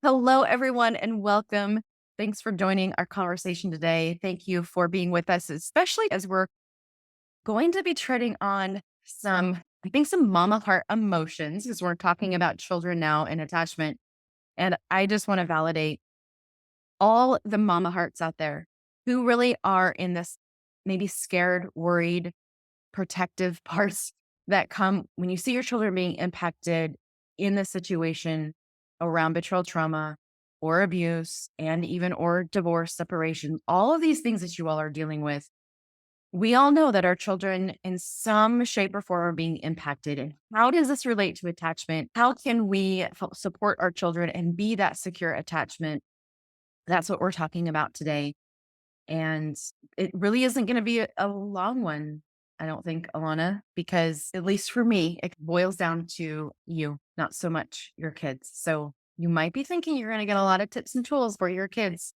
Hello, everyone, and welcome. Thanks for joining our conversation today. Thank you for being with us, especially as we're going to be treading on some mama heart emotions, because we're talking about children now and attachment. And I just want to validate all the mama hearts out there who really are in this maybe scared, worried, protective parts that come when you see your children being impacted in this situation around betrayal trauma or abuse and even or divorce, separation, all of these things that you all are dealing with. We all know that our children in some shape or form are being impacted. And how does this relate to attachment? How can we support our children and be that secure attachment? That's what we're talking about today. And it really isn't going to be a long one, I don't think, Alana, because at least for me, it boils down to you, not so much your kids. So you might be thinking you're going to get a lot of tips and tools for your kids.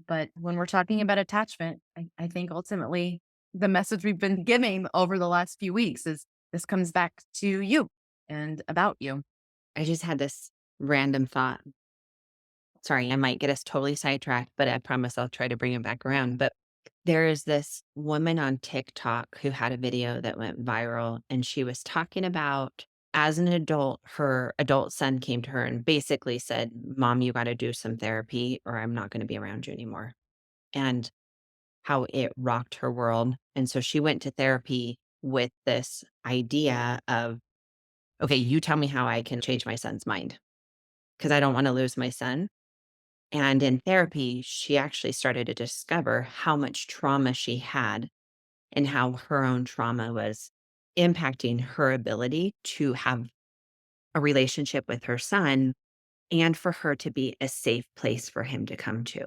But when we're talking about attachment, I think ultimately the message we've been giving over the last few weeks is this comes back to you and about you. I just had this random thought. Sorry, I might get us totally sidetracked, but I promise I'll try to bring it back around. But there is this woman on TikTok who had a video that went viral, and she was talking about as an adult, her adult son came to her and basically said, "Mom, you got to do some therapy or I'm not going to be around you anymore." And how it rocked her world. And so she went to therapy with this idea of, okay, you tell me how I can change my son's mind because I don't want to lose my son. And in therapy, she actually started to discover how much trauma she had and how her own trauma was impacting her ability to have a relationship with her son and for her to be a safe place for him to come to.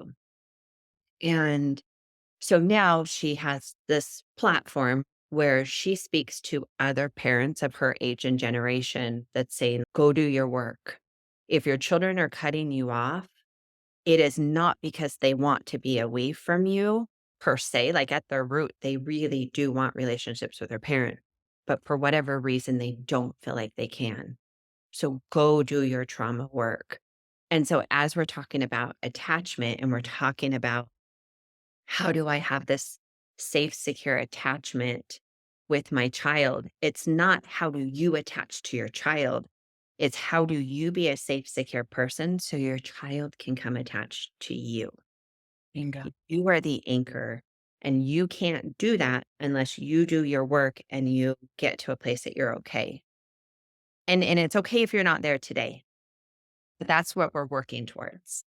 And so now she has this platform where she speaks to other parents of her age and generation that say, go do your work. If your children are cutting you off, it is not because they want to be away from you per se, like at their root, they really do want relationships with their parent, but for whatever reason, they don't feel like they can. So go do your trauma work. And so as we're talking about attachment and we're talking about how do I have this safe, secure attachment with my child? It's not how do you attach to your child? It's how do you be a safe, secure person so your child can come attached to you? Bingo. You are the anchor, and you can't do that unless you do your work and you get to a place that you're okay. And it's okay if you're not there today, but that's what we're working towards.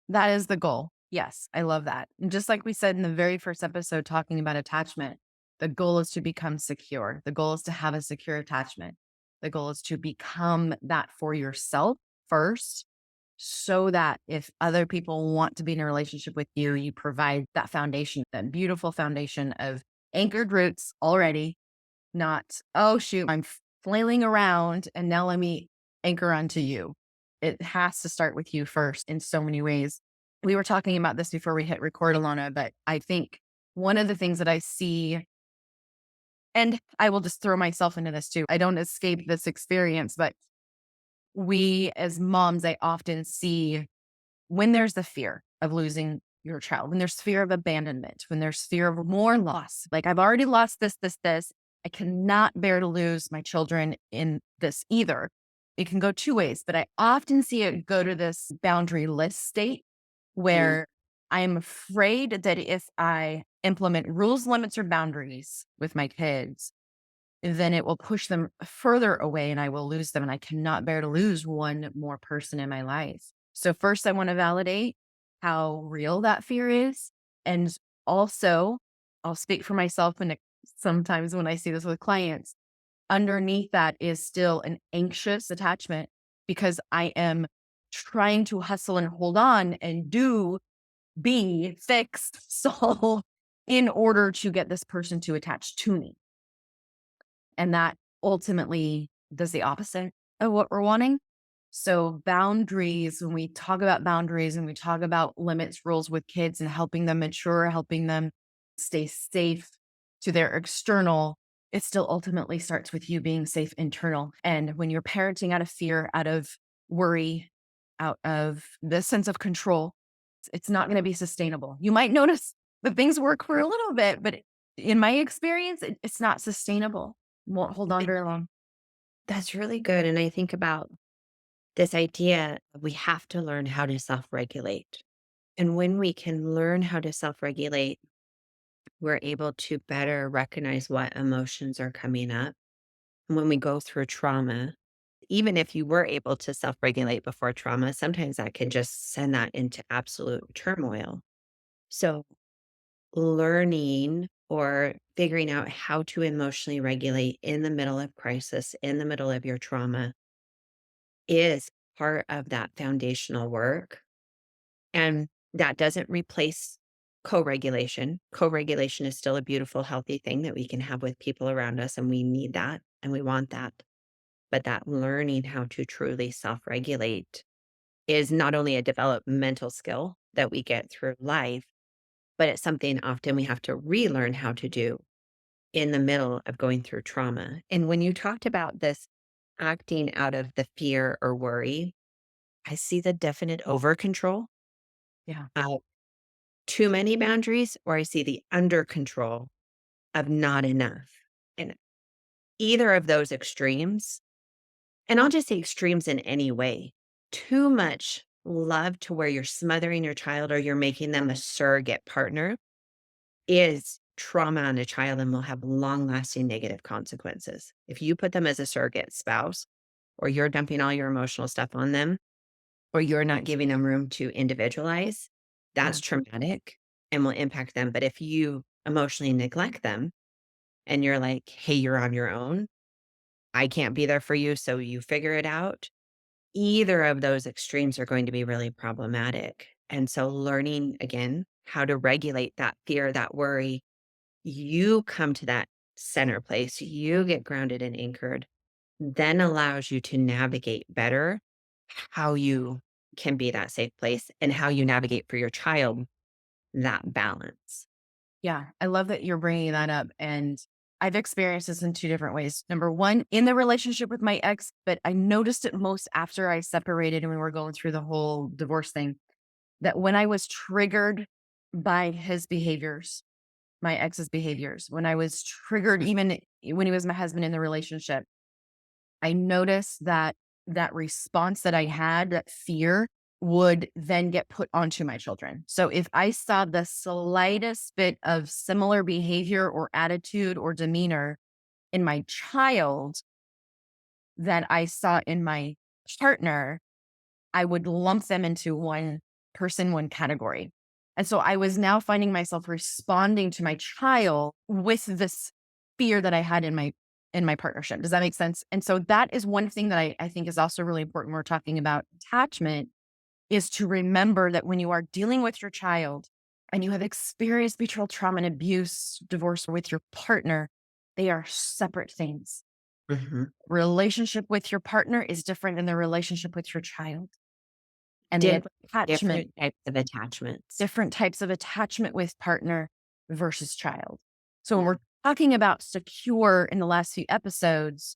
That is the goal. Yes, I love that. And just like we said in the very first episode talking about attachment, the goal is to become secure. The goal is to have a secure attachment. The goal is to become that for yourself first, so that if other people want to be in a relationship with you, you provide that foundation, that beautiful foundation of anchored roots already, not, oh, shoot, I'm flailing around and now let me anchor onto you. It has to start with you first in so many ways. We were talking about this before we hit record, Alana, but I think one of the things that I see, and I will just throw myself into this too, I don't escape this experience, but we as moms, I often see when there's the fear of losing your child, when there's fear of abandonment, when there's fear of more loss, like I've already lost this, I cannot bear to lose my children in this either. It can go two ways, but I often see it go to this boundaryless state Mm. where I'm afraid that if I implement rules, limits, or boundaries with my kids, then it will push them further away and I will lose them. And I cannot bear to lose one more person in my life. So, first, I want to validate how real that fear is. And also, I'll speak for myself. And sometimes when I see this with clients, underneath that is still an anxious attachment because I am trying to hustle and hold on and do, be, fix, solve in order to get this person to attach to me. And that ultimately does the opposite of what we're wanting. So, boundaries, when we talk about boundaries and we talk about limits, rules with kids and helping them mature, helping them stay safe to their external, it still ultimately starts with you being safe internal. And when you're parenting out of fear, out of worry, out of this sense of control, it's not going to be sustainable. You might notice that things work for a little bit, but in my experience, it's not sustainable. Won't hold on It very long. That's really good, and I think about this idea of we have to learn how to self-regulate, and when we can learn how to self-regulate, we're able to better recognize what emotions are coming up. And when we go through trauma, even if you were able to self-regulate before trauma, sometimes that can just send that into absolute turmoil. So, learning or figuring out how to emotionally regulate in the middle of crisis, in the middle of your trauma, is part of that foundational work. And that doesn't replace co-regulation. Co-regulation is still a beautiful, healthy thing that we can have with people around us, and we need that and we want that. But that learning how to truly self-regulate is not only a developmental skill that we get through life, but it's something often we have to relearn how to do in the middle of going through trauma. And when you talked about this acting out of the fear or worry, I see the definite over control, Yeah. uh, too many boundaries, or I see the under control of not enough. And either of those extremes, and I'll just say extremes in any way, too much love to where you're smothering your child or you're making them a surrogate partner is trauma on a child and will have long lasting negative consequences. If you put them as a surrogate spouse, or you're dumping all your emotional stuff on them, or you're not giving them room to individualize, Yeah. that's traumatic and will impact them. But if you emotionally neglect them and you're like, hey, you're on your own, I can't be there for you, so you figure it out. Either of those extremes are going to be really problematic. And so, learning again how to regulate that fear, that worry, you come to that center place, you get grounded and anchored, then allows you to navigate better how you can be that safe place and how you navigate for your child that balance. Yeah, I love that you're bringing that up. And I've experienced this in two different ways. Number one, in the relationship with my ex, but I noticed it most after I separated and we were going through the whole divorce thing, that when I was triggered by his behaviors, my ex's behaviors, when I was triggered, even when he was my husband in the relationship, I noticed that that response that I had, that fear, would then get put onto my children. So if I saw the slightest bit of similar behavior or attitude or demeanor in my child that I saw in my partner, I would lump them into one person, one category. And so I was now finding myself responding to my child with this fear that I had in my partnership. Does that make sense? And so that is one thing that I think is also really important when we're talking about attachment is to remember that when you are dealing with your child and you have experienced betrayal, trauma, and abuse, divorce with your partner, they are separate things. Mhm. Relationship with your partner is different than the relationship with your child. And the Different, attachment, different types of attachments. different types of attachment with partner versus child. So when Yeah. we're talking about secure in the last few episodes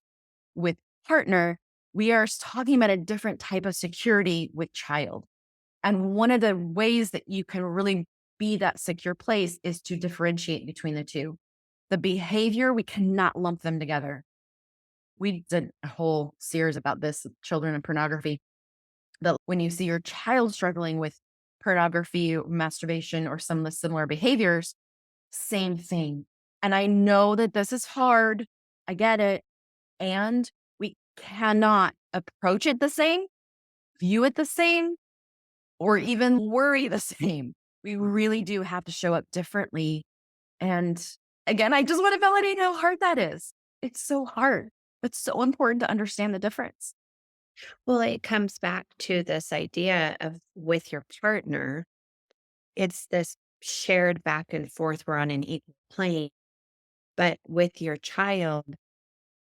with partner, we are talking about a different type of security with child. And one of the ways that you can really be that secure place is to differentiate between the two. The behavior, we cannot lump them together. We did a whole series about this, children and pornography. But when you see your child struggling with pornography, masturbation, or some of the similar behaviors, same thing. And I know that this is hard. I get it. And we cannot approach it the same, view it the same, or even worry the same. We really do have to show up differently. And again, I just want to validate how hard that is. It's so hard, but so important to understand the difference. Well, it comes back to this idea of with your partner, it's this shared back and forth. We're on an equal plane. But with your child,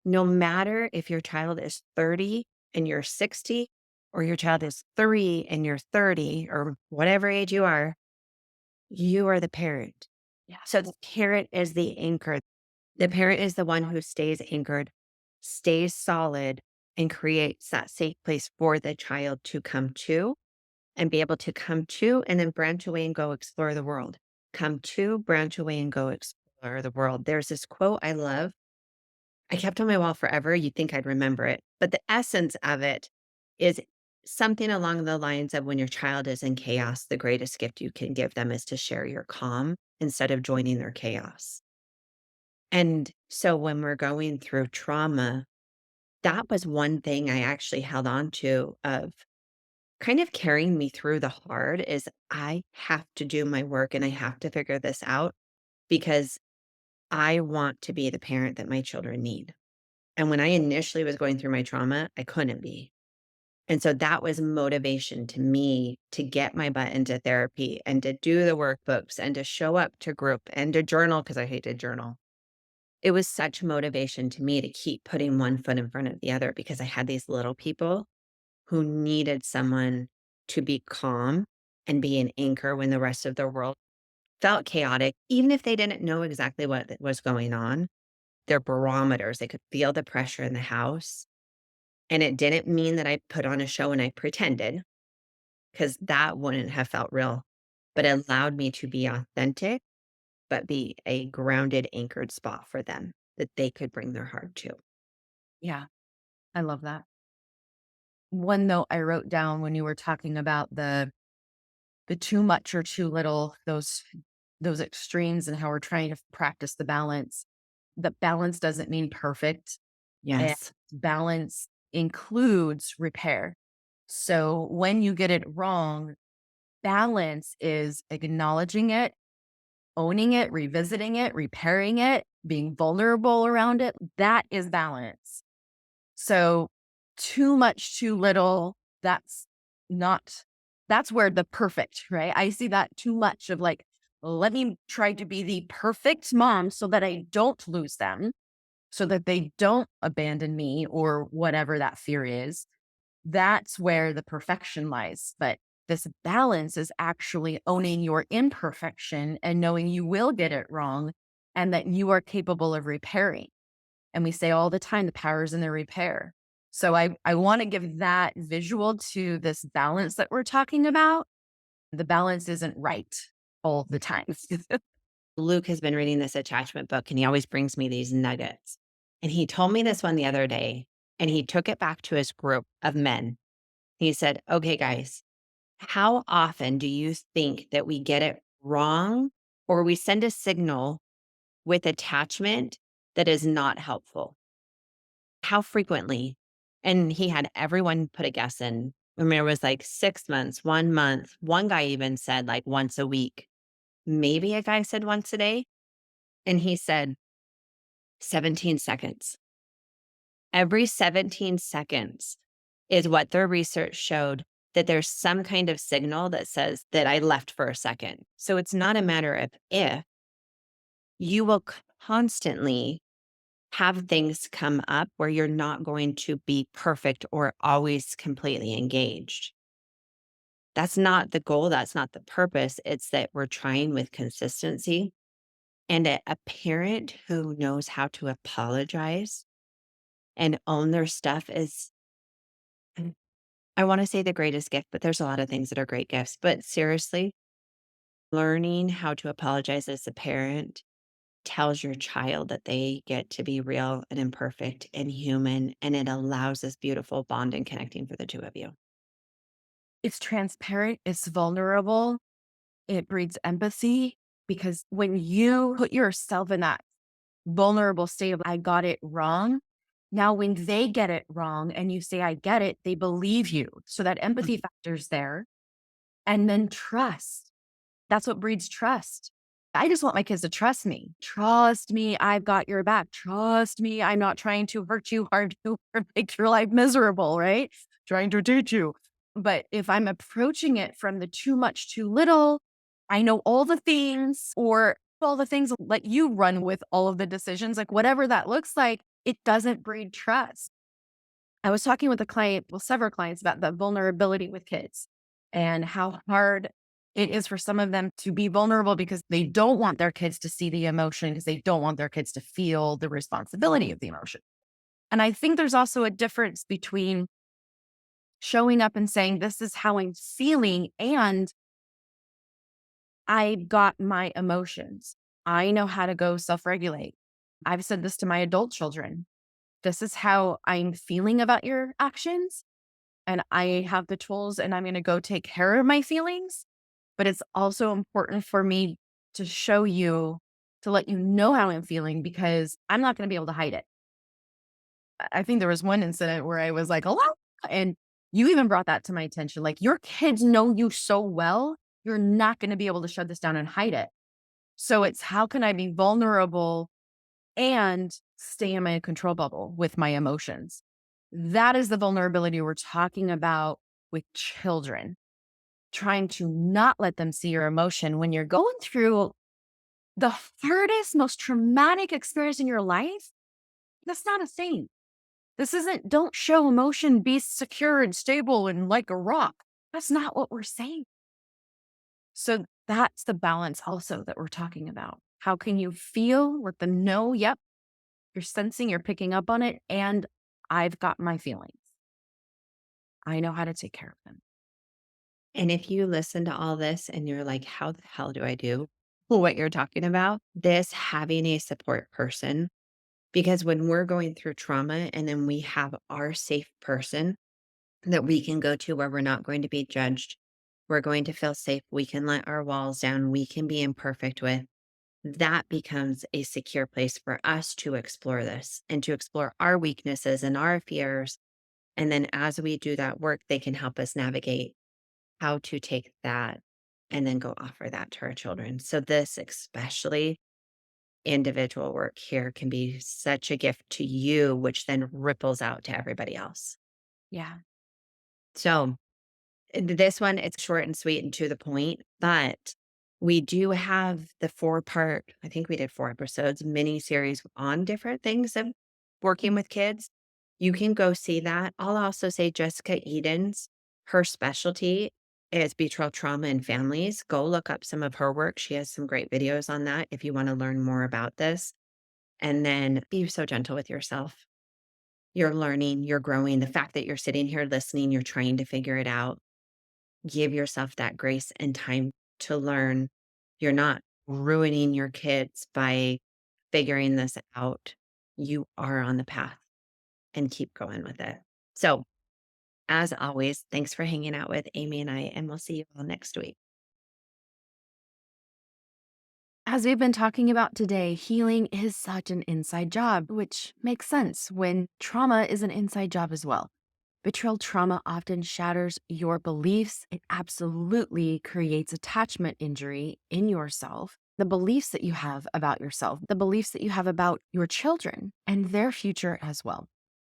no matter if your child is 30 and you're 60, or your child is 3 and you're 30, or whatever age you are the parent. Yes. So the parent is the anchor. The parent is the one who stays anchored, stays solid, and creates that safe place for the child to come to and be able to come to and then branch away and go explore the world. Come to, branch away and go explore the world. There's this quote I love. I kept on my wall forever. You'd think I'd remember it. But the essence of it is something along the lines of when your child is in chaos, the greatest gift you can give them is to share your calm instead of joining their chaos. And so when we're going through trauma, that was one thing I actually held on to of kind of carrying me through the hard is I have to do my work and I have to figure this out because I want to be the parent that my children need. And when I initially was going through my trauma, I couldn't be. And so that was motivation to me to get my butt into therapy and to do the workbooks and to show up to group and to journal because I hate to journal. It was such motivation to me to keep putting one foot in front of the other because I had these little people who needed someone to be calm and be an anchor when the rest of the world felt chaotic, even if they didn't know exactly what was going on. Their barometers, they could feel the pressure in the house. And it didn't mean that I put on a show and I pretended, because that wouldn't have felt real, but it allowed me to be authentic, but be a grounded, anchored spot for them that they could bring their heart to. Yeah, I love that. One note I wrote down when you were talking about the too much or too little, those extremes and how we're trying to practice the balance. The balance doesn't mean perfect, and Yes. balance includes repair. So when you get it wrong, balance is acknowledging it, owning it, revisiting it, repairing it, being vulnerable around it. That is balance. So too much, too little, that's not, that's where the perfect, right? I see that too much of like, let me try to be the perfect mom so that I don't lose them, so that they don't abandon me or whatever that fear is. That's where the perfection lies. But this balance is actually owning your imperfection and knowing you will get it wrong and that you are capable of repairing. And we say all the time, the power is in the repair. So I want to give that visual to this balance that we're talking about. The balance isn't right all the time. Luke has been reading this attachment book and he always brings me these nuggets. And he told me this one the other day and he took it back to his group of men. He said, okay, guys, how often do you think that we get it wrong or we send a signal with attachment that is not helpful? How frequently? And he had everyone put a guess in. I mean, it was like 6 months, 1 month. One guy even said like once a week. Maybe a guy said once a day. And he said 17 seconds. Every 17 seconds is what their research showed that there's some kind of signal that says that I left for a second. So it's not a matter of if, you will constantly have things come up where you're not going to be perfect or always completely engaged. That's not the goal. That's not the purpose. It's that we're trying with consistency. And a parent who knows how to apologize and own their stuff is, I want to say the greatest gift, but there's a lot of things that are great gifts. But seriously, learning how to apologize as a parent tells your child that they get to be real and imperfect and human, and it allows this beautiful bond and connecting for the two of you. It's transparent, it's vulnerable, it breeds empathy because when you put yourself in that vulnerable state of, I got it wrong. Now, when they get it wrong and you say, I get it, they believe you. So that empathy factor's there. And then trust. That's what breeds trust. I just want my kids to trust me. Trust me, I've got your back. Trust me, I'm not trying to hurt you hard to or make your life miserable, right? Trying to teach you. But if I'm approaching it from the too much, too little, I know all the things, or all the things, let you run with all of the decisions, like whatever that looks like, it doesn't breed trust. I was talking with a client, well, several clients about the vulnerability with kids and how hard it is for some of them to be vulnerable because they don't want their kids to see the emotion, because they don't want their kids to feel the responsibility of the emotion. And I think there's also a difference between showing up and saying, this is how I'm feeling, and I got my emotions. I know how to go self regulate. I've said this to my adult children. This is how I'm feeling about your actions. And I have the tools and I'm going to go take care of my feelings. But it's also important for me to show you, to let you know how I'm feeling because I'm not going to be able to hide it. I think there was one incident where I was like, "Hello?" And you even brought that to my attention. Like, your kids know you so well, you're not going to be able to shut this down and hide it. So it's how can I be vulnerable and stay in my control bubble with my emotions? That is the vulnerability we're talking about with children, trying to not let them see your emotion when you're going through the hardest, most traumatic experience in your life. That's not a thing. This isn't, don't show emotion, be secure and stable and like a rock. That's not what we're saying. So that's the balance also that we're talking about. How can you feel with the no? Yep. You're sensing, you're picking up on it. And I've got my feelings. I know how to take care of them. And if you listen to all this and you're like, how the hell do I do what you're talking about? This having a support person, because when we're going through trauma and then we have our safe person that we can go to where we're not going to be judged, we're going to feel safe, we can let our walls down, we can be imperfect with, that becomes a secure place for us to explore this and to explore our weaknesses and our fears. And then as we do that work, they can help us navigate how to take that and then go offer that to our children. So, this, especially individual work here, can be such a gift to you, which then ripples out to everybody else. Yeah. So, this one, it's short and sweet and to the point, but we do have the 4-part, I think we did 4 episodes, mini series on different things of working with kids. You can go see that. I'll also say Jessica Eden's, her specialty is betrayal trauma in families. Go look up some of her work. She has some great videos on that if you want to learn more about this. And then be so gentle with yourself. You're learning, you're growing. The fact that you're sitting here listening, you're trying to figure it out, give yourself that grace and time to learn. You're not ruining your kids by figuring this out. You are on the path and keep going with it. So, as always, thanks for hanging out with Amie and I, and we'll see you all next week. As we've been talking about today, healing is such an inside job, which makes sense when trauma is an inside job as well. Betrayal trauma often shatters your beliefs. It absolutely creates attachment injury in yourself, the beliefs that you have about yourself, the beliefs that you have about your children and their future as well.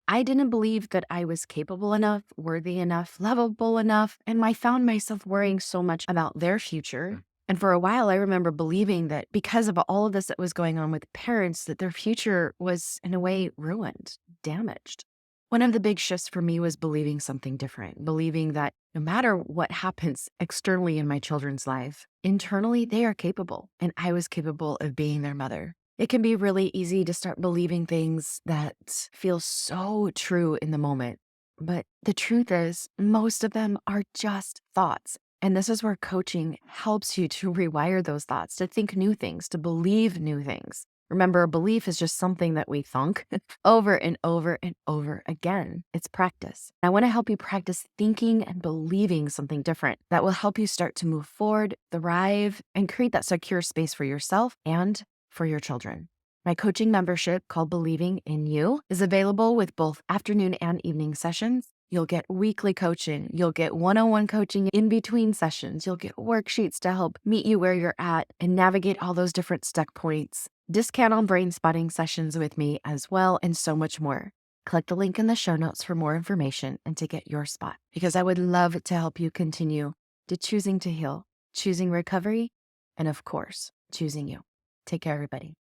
I didn't believe that I was capable enough, worthy enough, lovable enough, and I found myself worrying so much about their future. And for a while, I remember believing that because of all of this that was going on with parents, that their future was in a way ruined, damaged. One of the big shifts for me was believing something different, believing that no matter what happens externally in my children's life, internally they are capable, and I was capable of being their mother. It can be really easy to start believing things that feel so true in the moment. But the truth is, most of them are just thoughts. And this is where coaching helps you to rewire those thoughts, to think new things, to believe new things. Remember, a belief is just something that we thunk over and over and over again. It's practice. I want to help you practice thinking and believing something different that will help you start to move forward, thrive, and create that secure space for yourself and for your children. My coaching membership called Believing in You is available with both afternoon and evening sessions. You'll get weekly coaching. You'll get one-on-one coaching in between sessions. You'll get worksheets to help meet you where you're at and navigate all those different stuck points. Discount on brain spotting sessions with me as well, and so much more. Click the link in the show notes for more information and to get your spot, because I would love to help you continue to choosing to heal, choosing recovery, and of course, choosing you. Take care, everybody.